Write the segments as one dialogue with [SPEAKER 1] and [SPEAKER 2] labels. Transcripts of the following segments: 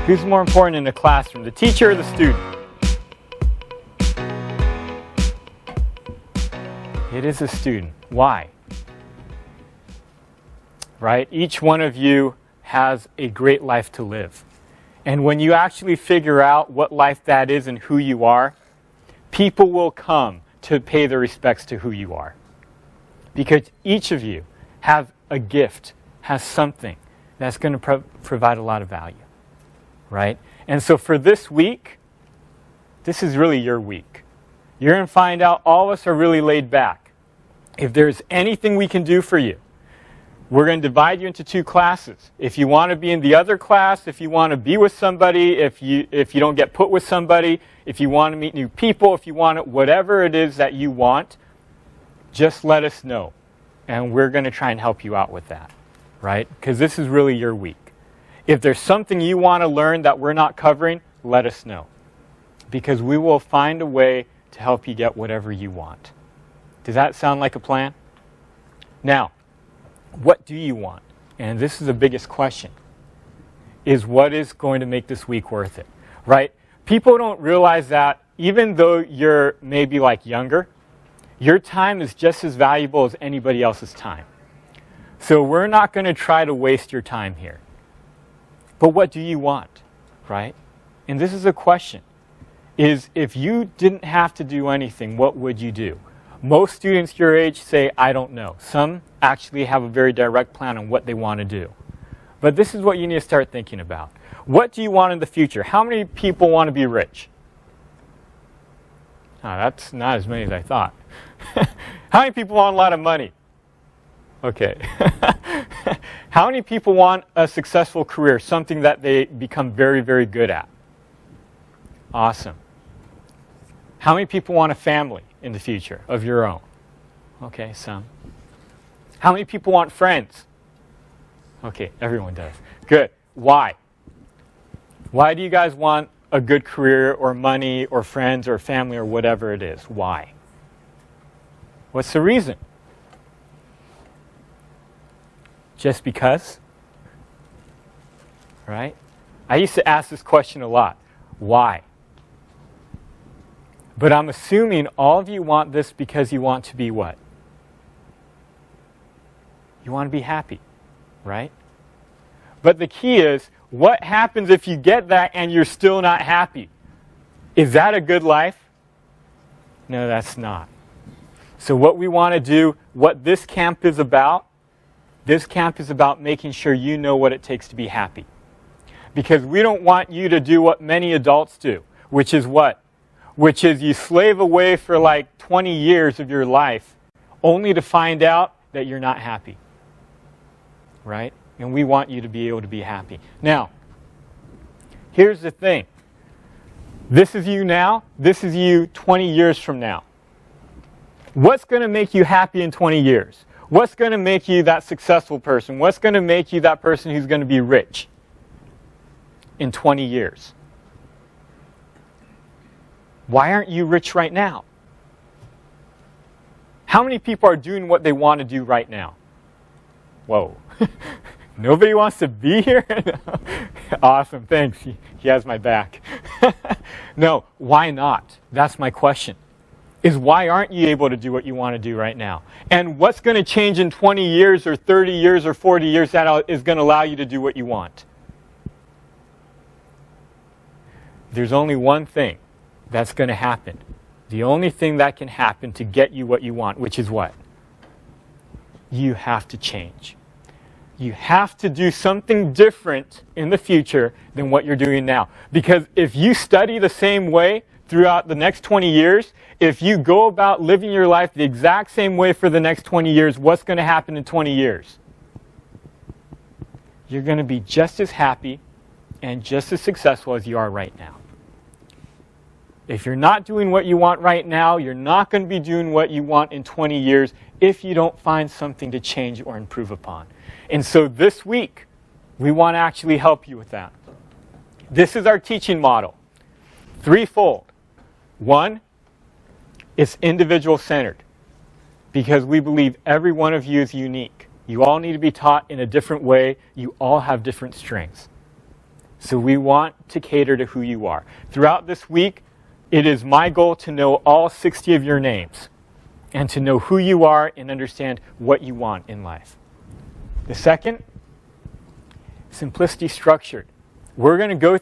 [SPEAKER 1] Who's more important in the classroom, the teacher or the student? It is a student. Why? Right? Each one of you has a great life to live. And when you actually figure out what life that is and who you are, people will come to pay their respects to who you are. Because each of you have a gift, has something that's going to provide a lot of value. Right? And so for this week, this is really your week. You're going to find out all of us are really laid back. If there's anything we can do for you, we're going to divide you into 2 classes. If you want to be in the other class, if you want to be with somebody, if you don't get put with somebody, if you want to meet new people, if you want whatever it is that you want, just let us know. And we're going to try and help you out with that. Right? Because this is really your week. If there's something you want to learn that we're not covering, let us know. Because we will find a way to help you get whatever you want. Does that sound like a plan? Now, what do you want? And this is the biggest question. Is what is going to make this week worth it? Right? People don't realize that even though you're maybe like younger, your time is just as valuable as anybody else's time. So we're not going to try to waste your time here. But what do you want, right? And this is a question, is if you didn't have to do anything, what would you do? Most students your age say, I don't know. Some actually have a very direct plan on what they want to do. But this is what you need to start thinking about. What do you want in the future? How many people want to be rich? Oh, that's not as many as I thought. How many people want a lot of money? Okay. How many people want a successful career, something that they become very, very good at? Awesome. How many people want a family in the future of your own? Okay, some. How many people want friends? Okay, everyone does. Good. Why? Why do you guys want a good career or money or friends or family or whatever it is? Why? What's the reason? Just because? Right? I used to ask this question a lot. Why? But I'm assuming all of you want this because you want to be what? You want to be happy, right? But the key is, what happens if you get that and you're still not happy? Is that a good life? No, that's not. So what we want to do, what this camp is about making sure you know what it takes to be happy. Because we don't want you to do what many adults do, which is what? Which is you slave away for like 20 years of your life only to find out that you're not happy. Right? And we want you to be able to be happy. Now, here's the thing. This is you now. This is you 20 years from now. What's going to make you happy in 20 years? What's going to make you that successful person? What's going to make you that person who's going to be rich in 20 years? Why aren't you rich right now? How many people are doing what they want to do right now? Whoa. Nobody wants to be here? Awesome, thanks. He has my back. No, why not? That's my question. Is why aren't you able to do what you want to do right now? And what's going to change in 20 years or 30 years or 40 years that is going to allow you to do what you want? There's only one thing that's going to happen. The only thing that can happen to get you what you want, which is what? You have to change. You have to do something different in the future than what you're doing now. Because if you study the same way throughout the next 20 years, if you go about living your life the exact same way for the next 20 years, what's going to happen in 20 years? You're going to be just as happy and just as successful as you are right now. If you're not doing what you want right now, you're not going to be doing what you want in 20 years if you don't find something to change or improve upon. And so this week, we want to actually help you with that. This is our teaching model. Threefold. One, it's individual-centered because we believe every one of you is unique. You all need to be taught in a different way. You all have different strengths. So we want to cater to who you are. Throughout this week, it is my goal to know all 60 of your names and to know who you are and understand what you want in life. The second, simplicity structured. We're going to go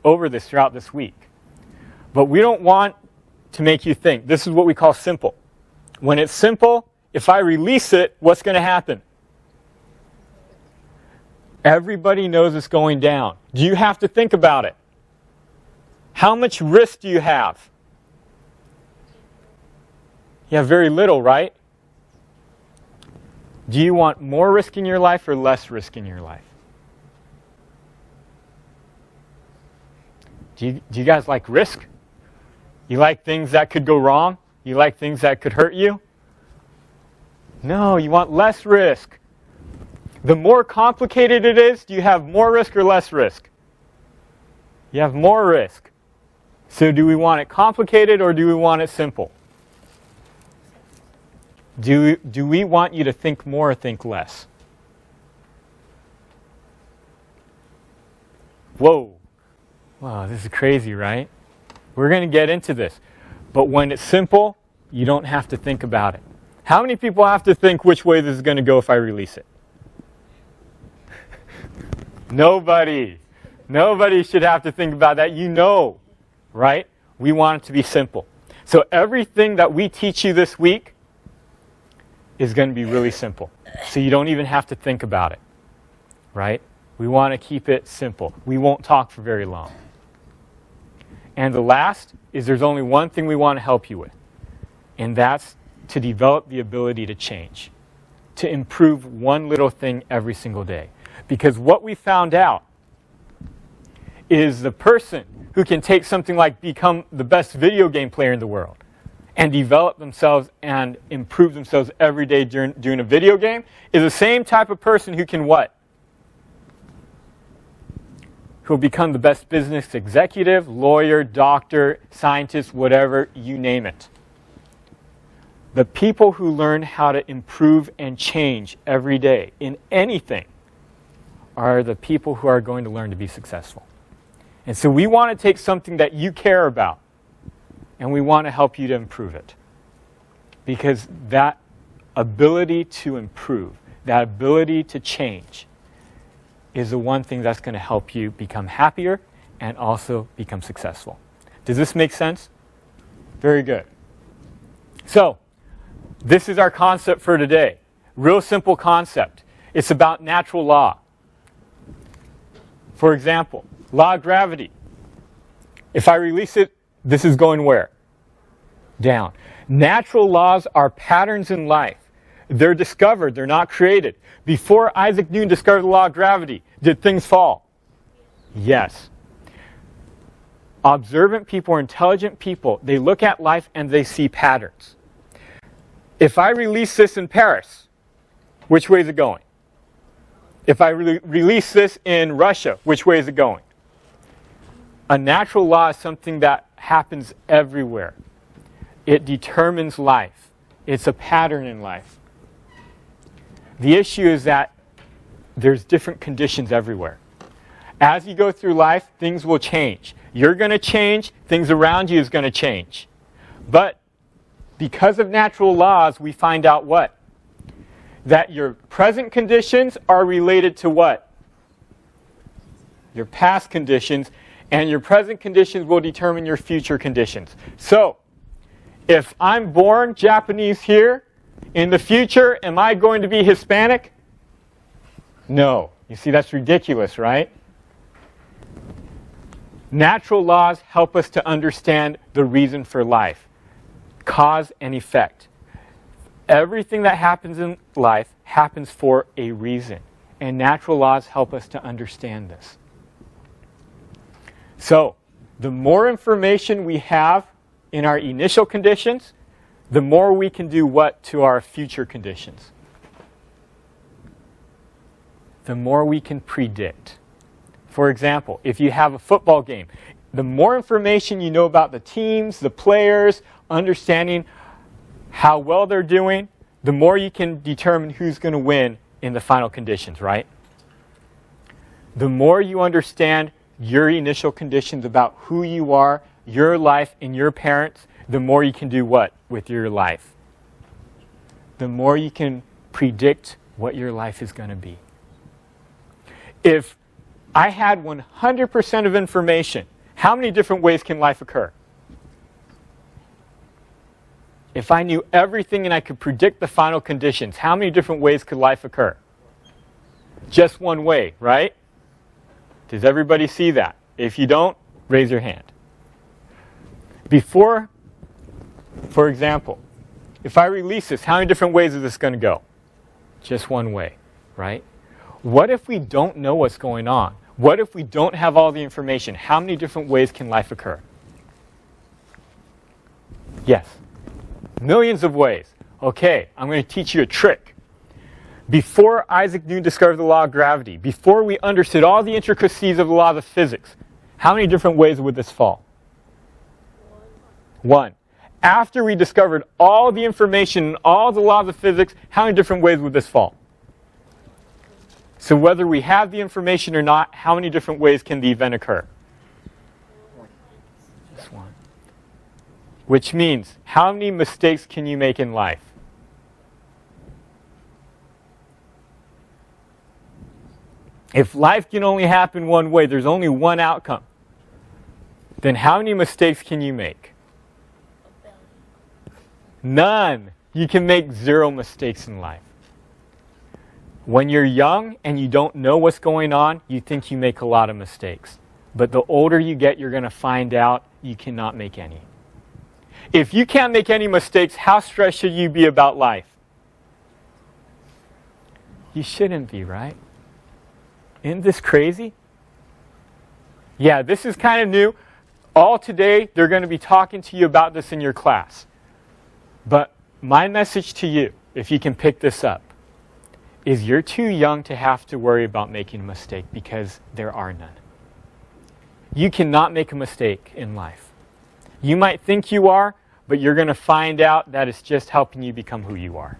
[SPEAKER 1] over this throughout this week. But we don't want to make you think. This is what we call simple. When it's simple, if I release it, what's going to happen? Everybody knows it's going down. Do you have to think about it? How much risk do you have? You have very little, right? Do you want more risk in your life or less risk in your life? Do you guys like risk? You like things that could go wrong? You like things that could hurt you? No, you want less risk. The more complicated it is, do you have more risk or less risk? You have more risk. So do we want it complicated or do we want it simple? Do we want you to think more or think less? Whoa. Wow, this is crazy, right? We're going to get into this. But when it's simple, you don't have to think about it. How many people have to think which way this is going to go if I release it? Nobody. Nobody should have to think about that. You know, right? We want it to be simple. So everything that we teach you this week is going to be really simple. So you don't even have to think about it, right? We want to keep it simple. We won't talk for very long. And the last is there's only one thing we want to help you with, and that's to develop the ability to change, to improve one little thing every single day. Because what we found out is the person who can take something like become the best video game player in the world and develop themselves and improve themselves every day during a video game is the same type of person who can what? Who'll become the best business executive, lawyer, doctor, scientist, whatever, you name it. The people who learn how to improve and change every day in anything are the people who are going to learn to be successful. And so we want to take something that you care about and we want to help you to improve it. Because that ability to improve, that ability to change is the one thing that's going to help you become happier and also become successful. Does this make sense? Very good. So, this is our concept for today. Real simple concept. It's about natural law. For example, law of gravity. If I release it, this is going where? Down. Natural laws are patterns in life. They're discovered, they're not created. Before Isaac Newton discovered the law of gravity, did things fall? Yes. Observant people or intelligent people, they look at life and they see patterns. If I release this in Paris, which way is it going? If I release this in Russia, which way is it going? A natural law is something that happens everywhere. It determines life. It's a pattern in life. The issue is that there's different conditions everywhere. As you go through life, things will change. You're going to change. Things around you is going to change. But because of natural laws, we find out what? That your present conditions are related to what? Your past conditions, and your present conditions will determine your future conditions. So, if I'm born Japanese here, in the future, am I going to be Hispanic? No. You see, that's ridiculous, right? Natural laws help us to understand the reason for life. Cause and effect. Everything that happens in life happens for a reason. And natural laws help us to understand this. So, the more information we have in our initial conditions, the more we can do what to our future conditions? The more we can predict. For example, if you have a football game, the more information you know about the teams, the players, understanding how well they're doing, the more you can determine who's going to win in the final conditions, right? The more you understand your initial conditions about who you are, your life, and your parents, the more you can do what with your life? The more you can predict what your life is going to be. If I had 100% of information, how many different ways can life occur? If I knew everything and I could predict the final conditions, how many different ways could life occur? Just one way, right? Does everybody see that? If you don't, raise your hand. Before, for example, if I release this, how many different ways is this going to go? Just one way, right? What if we don't know what's going on? What if we don't have all the information? How many different ways can life occur? Yes. Millions of ways. Okay, I'm going to teach you a trick. Before Isaac Newton discovered the law of gravity, before we understood all the intricacies of the laws of physics, how many different ways would this fall? One. After we discovered all the information and all the laws of physics, how many different ways would this fall? So whether we have the information or not, how many different ways can the event occur? Just one. Which means, how many mistakes can you make in life? If life can only happen one way, there's only one outcome, then how many mistakes can you make? None. You can make 0 mistakes in life. When you're young and you don't know what's going on, you think you make a lot of mistakes. But the older you get, you're going to find out you cannot make any. If you can't make any mistakes, how stressed should you be about life? You shouldn't be, right? Isn't this crazy? Yeah, this is kind of new. All today, they're going to be talking to you about this in your class. But my message to you, if you can pick this up, is you're too young to have to worry about making a mistake because there are none. You cannot make a mistake in life. You might think you are, but you're going to find out that it's just helping you become who you are.